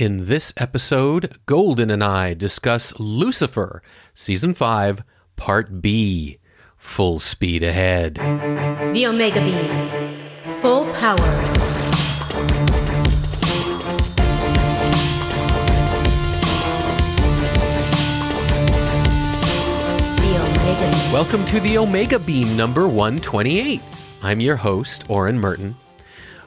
In this episode, Golden and I discuss Lucifer, Season 5, Part B. Full speed ahead. The Omega Beam. Full power. Welcome to the Omega Beam number 128. I'm your host, Oren Merton.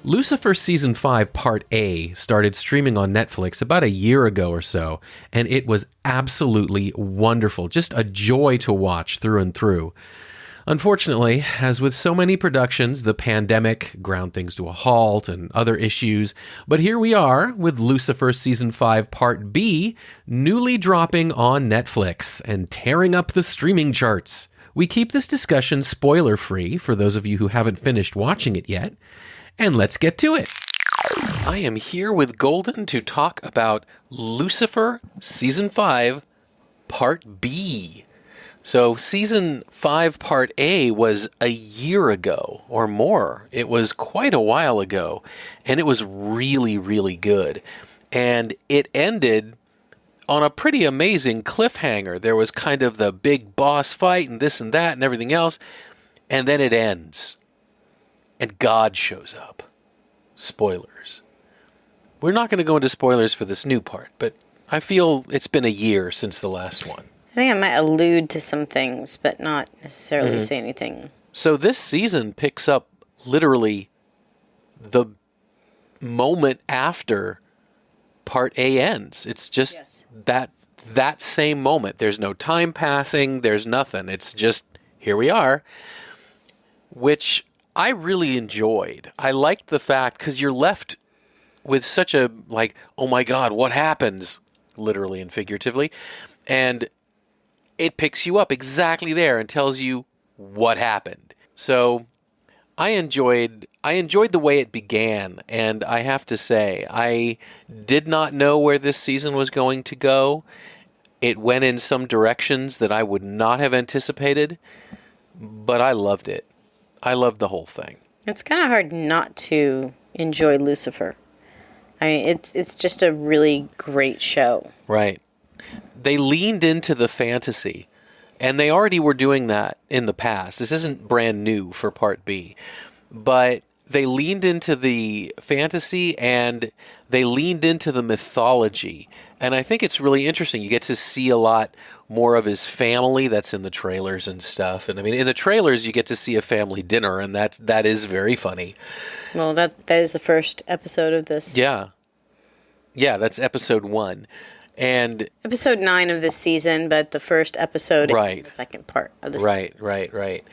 Lucifer Season 5 Part A started streaming on Netflix about a year ago or so, and it was absolutely wonderful. Just a joy to watch through and through. Unfortunately, as with so many productions, the pandemic ground things to a halt and other issues, but here we are with Lucifer Season 5 Part B newly dropping on Netflix and tearing up the streaming charts. We keep this discussion spoiler-free for those of you who haven't finished watching it yet, and let's get to it. I am here with Golden to talk about Lucifer Season 5 Part B. So Season 5 Part A was a year ago or more. It was quite a while ago, and it was really, really good. And it ended on a pretty amazing cliffhanger. There was kind of the big boss fight and this and that and everything else, and then it ends. And God shows up. Spoilers. We're not going to go into spoilers for this new part, but I feel it's been a year since the last one. I think I might allude to some things, but not necessarily say anything. So this season picks up literally the moment after Part A ends. It's just that same moment. There's no time passing. There's nothing. It's just, here we are, which I really enjoyed. I liked the fact, because you're left with such a, like, oh my God, what happens? Literally and figuratively. And it picks you up exactly there and tells you what happened. So I enjoyed the way it began, and I have to say, I did not know where this season was going to go. It went in some directions that I would not have anticipated, but I loved it. I loved the whole thing. It's kind of hard not to enjoy Lucifer. I mean, it's just a really great show. Right. They leaned into the fantasy, and they already were doing that in the past. This isn't brand new for Part B, but they leaned into the fantasy and they leaned into the mythology. And I think it's really interesting. You get to see a lot more of his family that's in the trailers and stuff. And I mean, in the trailers, you get to see a family dinner, and that is very funny. Well, that is the first episode of this. Yeah. Yeah, that's episode 1. And episode 9 of this season, but the first episode right. The second part of the season. Right.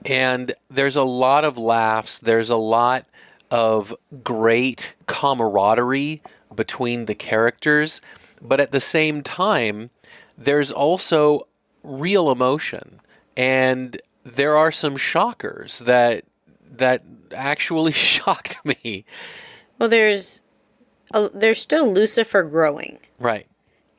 And there's a lot of laughs. There's a lot of great camaraderie between the characters. But at the same time, there's also real emotion. And there are some shockers that actually shocked me. Well, there's still Lucifer growing. Right.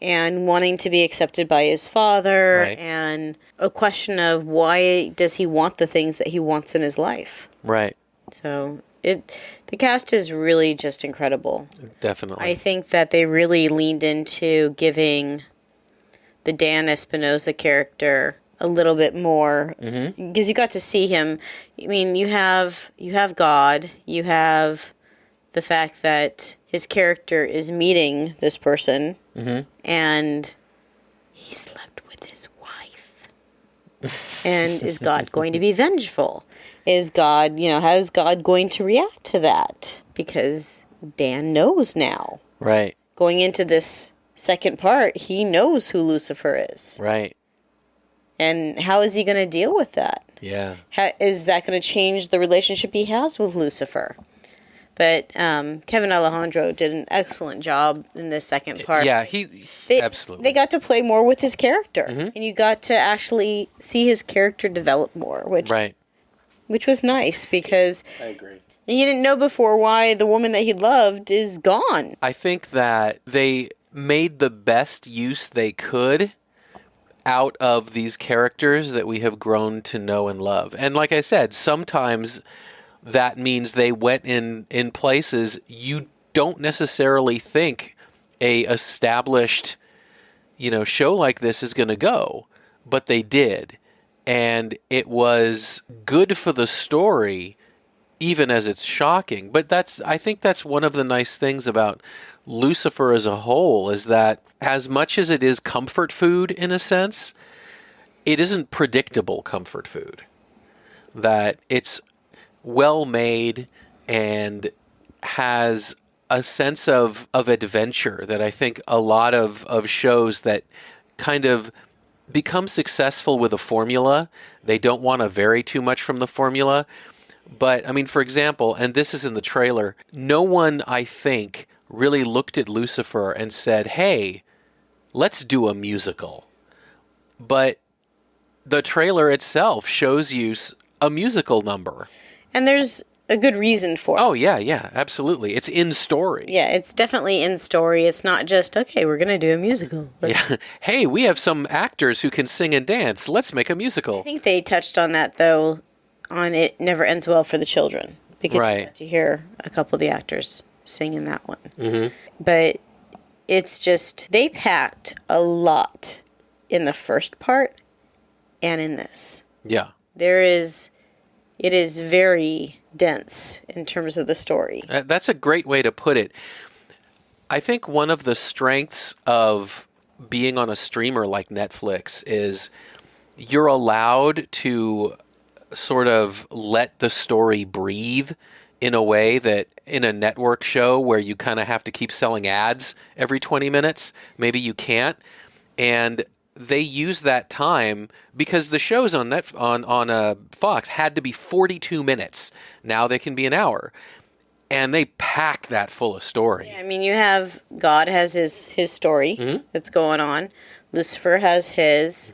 And wanting to be accepted by his father, right. And a question of why does he want the things that he wants in his life. Right. So the cast is really just incredible. Definitely. I think that they really leaned into giving the Dan Espinosa character a little bit more, because you got to see him. I mean, you have God, you have the fact that his character is meeting this person, and he slept with his wife. And is God going to be vengeful? Is God, how is God going to react to that? Because Dan knows now. Right. Going into this second part, he knows who Lucifer is. Right. And how is he going to deal with that? Yeah. Is that going to change the relationship he has with Lucifer? But Kevin Alejandro did an excellent job in this second part. Yeah, absolutely. They got to play more with his character, and you got to actually see his character develop more, which was nice, because I agree. He didn't know before why the woman that he loved is gone. I think that they made the best use they could out of these characters that we have grown to know and love. And like I said, sometimes that means they went in places you don't necessarily think a established, show like this is going to go, but they did. And it was good for the story, even as it's shocking. But I think that's one of the nice things about Lucifer as a whole, is that as much as it is comfort food in a sense, it isn't predictable comfort food. That it's well made and has a sense of adventure that I think a lot of shows that kind of become successful with a formula, they don't want to vary too much from the formula. But, I mean, for example, and this is in the trailer, no one, I think, really looked at Lucifer and said, hey, let's do a musical. But the trailer itself shows you a musical number. And there's a good reason for it. Oh, yeah, absolutely. It's in story. Yeah, it's definitely in story. It's not just, okay, we're going to do a musical. Yeah. Hey, we have some actors who can sing and dance. Let's make a musical. I think they touched on that, though, on It Never Ends Well for the Children. Because right. you got to hear a couple of the actors sing in that one. Mm-hmm. But it's just, they packed a lot in the first part and in this. Yeah. It is very dense in terms of the story. That's a great way to put it. I think one of the strengths of being on a streamer like Netflix is you're allowed to sort of let the story breathe in a way that in a network show where you kind of have to keep selling ads every 20 minutes, maybe you can't. And they use that time because the shows on Fox had to be 42 minutes. Now they can be an hour. And they pack that full of story. Yeah, I mean, you have God has his story that's going on. Lucifer has his.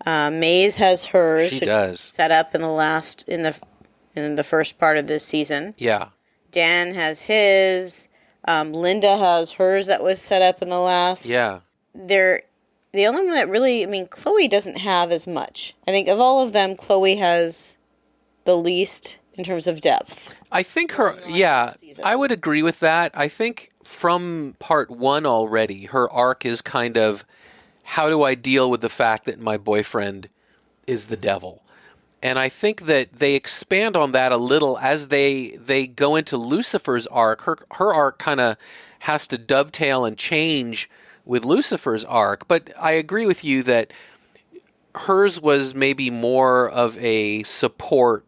Maze has hers. She does. Set up in the first part of this season. Yeah. Dan has his. Linda has hers that was set up in the last. Yeah. The only one that really, I mean, Chloe doesn't have as much. I think of all of them, Chloe has the least in terms of depth. I think I would agree with that. I think from part 1 already, her arc is kind of, how do I deal with the fact that my boyfriend is the devil? And I think that they expand on that a little as they go into Lucifer's arc. Her arc kind of has to dovetail and change with Lucifer's arc. But I agree with you that hers was maybe more of a support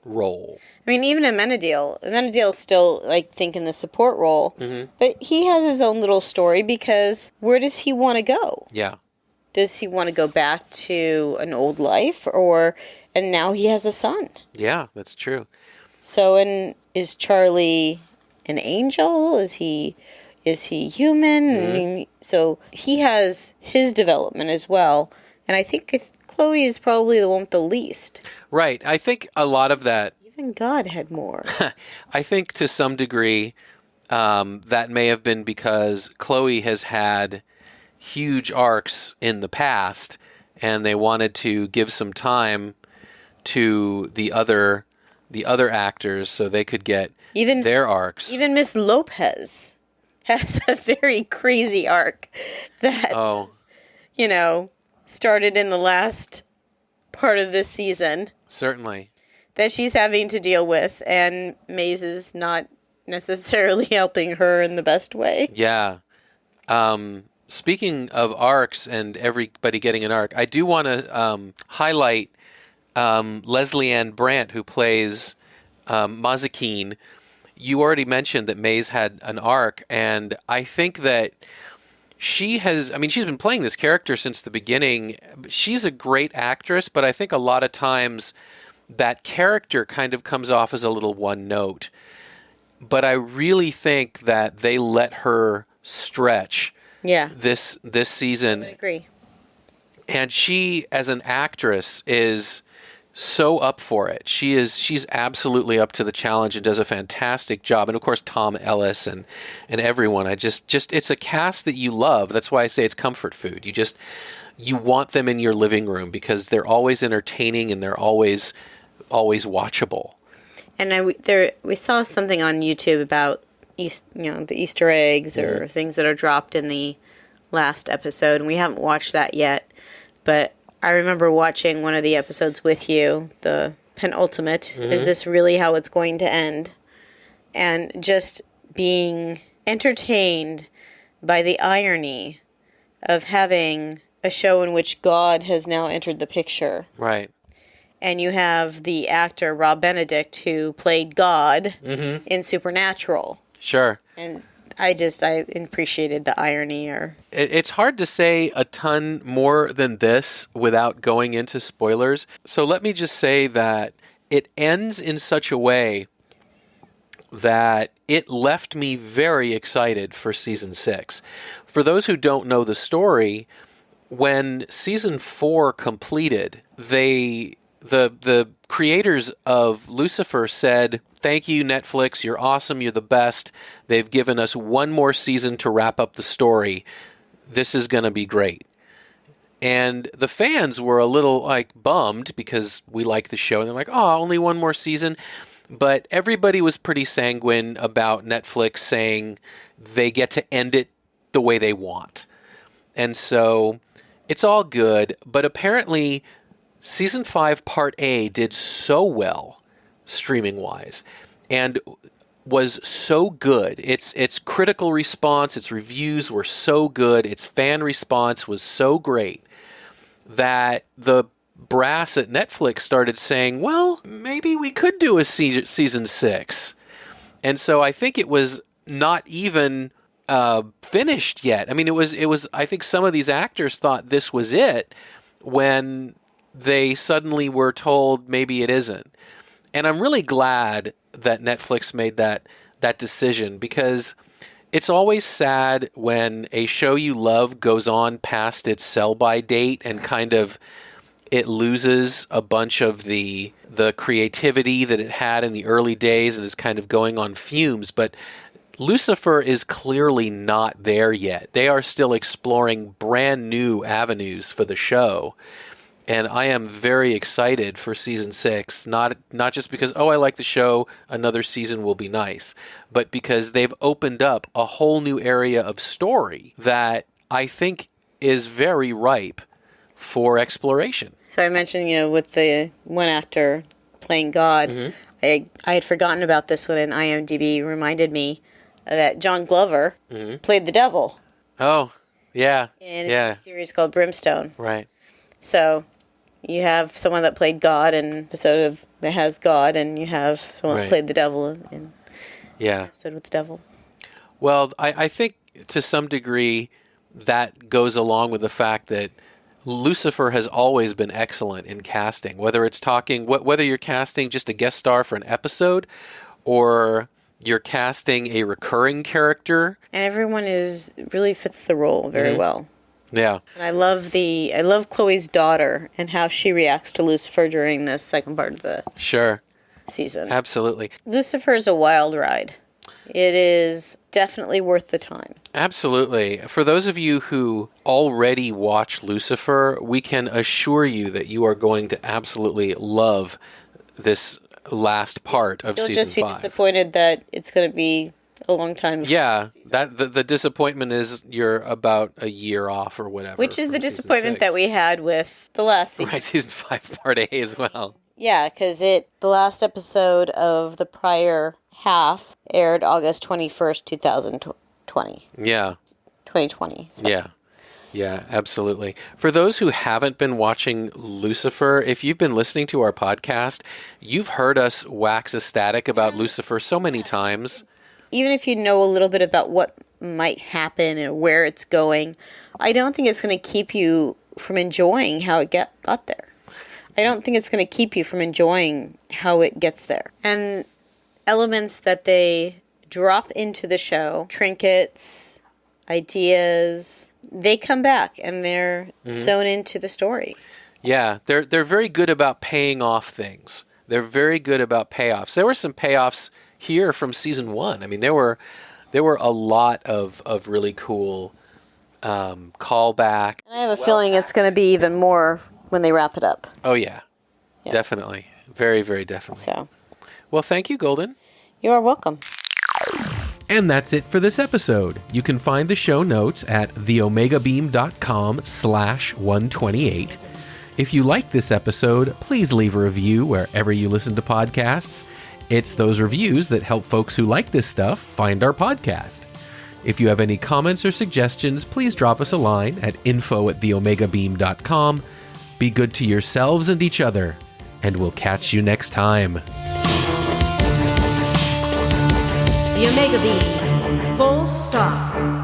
role. I mean, even Amenadiel's still, think in the support role. But he has his own little story because where does he want to go? Yeah. Does he want to go back to an old life and now he has a son? Yeah, that's true. So, is Charlie an angel? Is he human? So he has his development as well. And I think Chloe is probably the one with the least. Right. I think a lot of that. Even God had more. I think to some degree that may have been because Chloe has had huge arcs in the past and they wanted to give some time to the other actors so they could get their arcs. Even Miss Lopez has a very crazy arc that started in the last part of this season. Certainly. That she's having to deal with, and Maze is not necessarily helping her in the best way. Yeah. Speaking of arcs and everybody getting an arc, I do want to highlight Leslie Ann Brandt, who plays Mazikeen. You already mentioned that Maze had an arc, and I think that she's been playing this character since the beginning. She's a great actress, but I think a lot of times that character kind of comes off as a little one note. But I really think that they let her stretch this season. I agree. And she, as an actress, is so up for it. She's absolutely up to the challenge and does a fantastic job. And of course, Tom Ellis and everyone. I just it's a cast that you love. That's why I say it's comfort food. You want them in your living room because they're always entertaining and they're always watchable. And we saw something on YouTube about the Easter eggs or things that are dropped in the last episode. And we haven't watched that yet, but I remember watching one of the episodes with you, the penultimate. Is this really how it's going to end? And just being entertained by the irony of having a show in which God has now entered the picture. Right. And you have the actor Rob Benedict, who played God in Supernatural. Sure. And I appreciated the irony. It's hard to say a ton more than this without going into spoilers. So let me just say that it ends in such a way that it left me very excited for season 6. For those who don't know the story, when season 4 completed, the creators of Lucifer said, "Thank you, Netflix. You're awesome. You're the best. They've given us one more season to wrap up the story. This is going to be great." And the fans were a little bummed because we like the show. And they're like, "Oh, only one more season." But everybody was pretty sanguine about Netflix saying they get to end it the way they want. And so it's all good. But apparently season 5 part A did so well streaming-wise and was so good. Its critical response, its reviews were so good, its fan response was so great that the brass at Netflix started saying, well, maybe we could do a season 6. And so I think it was not even finished yet. I mean, it was. I think some of these actors thought this was it when they suddenly were told maybe it isn't. And I'm really glad that Netflix made that decision, because it's always sad when a show you love goes on past its sell-by date and kind of it loses a bunch of the creativity that it had in the early days and is kind of going on fumes. But Lucifer is clearly not there yet. They are still exploring brand new avenues for the show. And I am very excited for season 6, not just because, I like the show, another season will be nice, but because they've opened up a whole new area of story that I think is very ripe for exploration. So I mentioned, with the one actor playing God, I had forgotten about this one, and IMDb reminded me that John Glover played the devil. Oh, yeah. In a series called Brimstone. Right. So you have someone that played God in an episode that has God, and you have someone that played the devil in an episode with the devil. Well, I think to some degree that goes along with the fact that Lucifer has always been excellent in casting, whether you're casting just a guest star for an episode or you're casting a recurring character. And everyone really fits the role very well. Yeah. And I love Chloe's daughter and how she reacts to Lucifer during the second part of the season. Absolutely. Lucifer is a wild ride. It is definitely worth the time. Absolutely. For those of you who already watch Lucifer, we can assure you that you are going to absolutely love this last part of season 5. You'll just be disappointed that it's going to be a long time. Yeah, that the disappointment is you're about a year off or whatever. Which is the disappointment that we had with the last season. Right, season 5 part A as well. Yeah, because the last episode of the prior half aired August 21st, 2020. Yeah. 2020. So. Yeah, absolutely. For those who haven't been watching Lucifer, if you've been listening to our podcast, you've heard us wax ecstatic about Lucifer so many times. Even if you know a little bit about what might happen and where it's going, I don't think it's going to keep you from enjoying how it got there. I don't think it's going to keep you from enjoying how it gets there. And elements that they drop into the show, trinkets, ideas, they come back and they're sewn into the story. Yeah, they're very good about paying off things. They're very good about payoffs. There were some payoffs here from season 1. I mean, there were a lot of really cool callback. And I have a feeling it's going to be even more when they wrap it up. Oh, yeah. Definitely. Very, very definitely. So, well, thank you, Golden. You are welcome. And that's it for this episode. You can find the show notes at theomegabeam.com/128. If you like this episode, please leave a review wherever you listen to podcasts. It's those reviews that help folks who like this stuff find our podcast. If you have any comments or suggestions, please drop us a line at info@theomegabeam.com. Be good to yourselves and each other, and we'll catch you next time. The Omega Beam. Full stop.